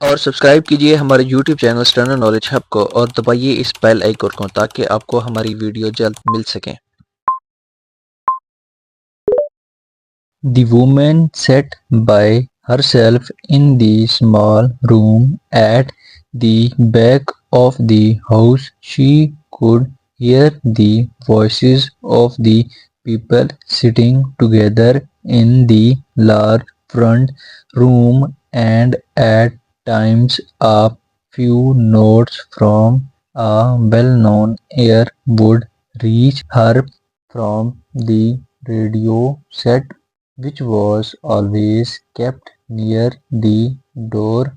और सब्सक्राइब कीजिए हमारे YouTube channel steno knowledge hub को और दबाइए इस बेल आइकन को ताकि आपको हमारी वीडियो जल्द मिल सके। The woman sat by herself in the small room at the back of the house. She could hear the voices of the people sitting together in the large front room, and at times a few notes from a well-known air would reach her from the radio set, which was always kept near the door.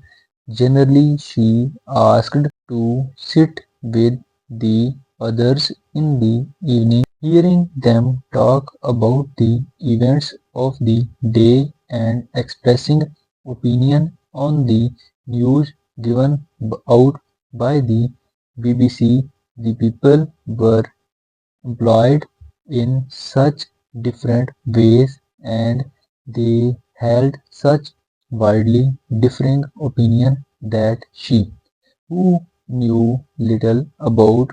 Generally, she asked to sit with the others in the evening, hearing them talk about the events of the day and expressing opinion on the news given out by the BBC. The people were employed in such different ways, and they held such widely differing opinions that she, who knew little about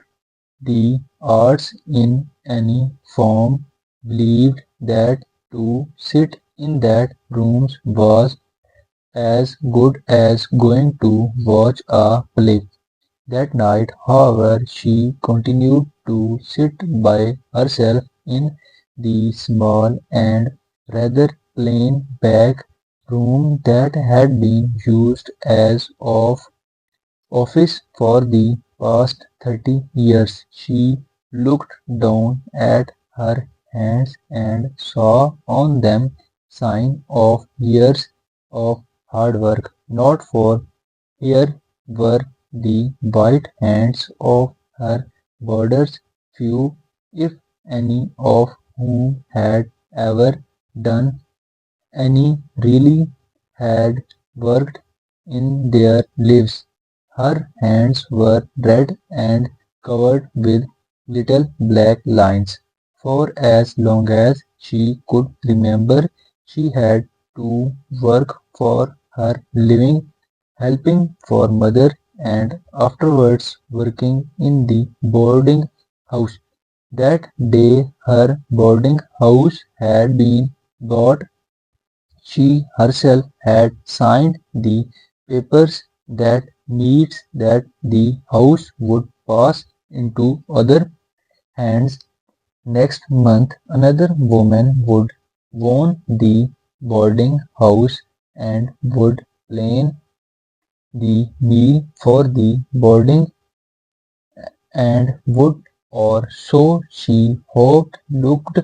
the arts in any form, believed that to sit in that room was as good as going to watch a play. That night, however, she continued to sit by herself in the small and rather plain back room that had been used as office for the past 30 years. She looked down at her hands and saw on them sign of years of hard work. Not for here were the white hands of her boarders, few, if any, of whom had ever done any really had worked in their lives. Her hands were red and covered with little black lines. For as long as she could remember, she had to work for her living, helping for mother and afterwards working in the boarding house. That day her boarding house had been bought. She herself had signed the papers that means that the house would pass into other hands. Next month another woman would own the boarding house and would plan the meal for the boarding and would, or so she hoped, looked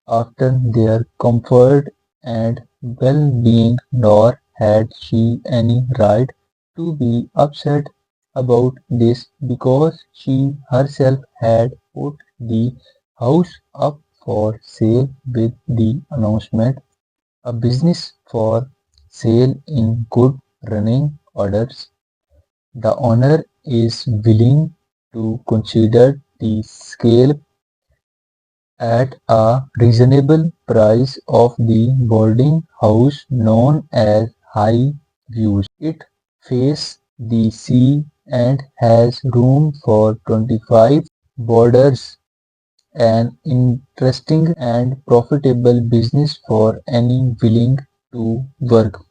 after their comfort and well-being, nor had she any right to be upset about this because she herself had put the house up for sale with the announcement, a business for sale in good running orders. The owner is willing to consider the sale at a reasonable price of the boarding house known as High Views. It faces the sea and has room for 25 boarders, an interesting and profitable business for any willing to work.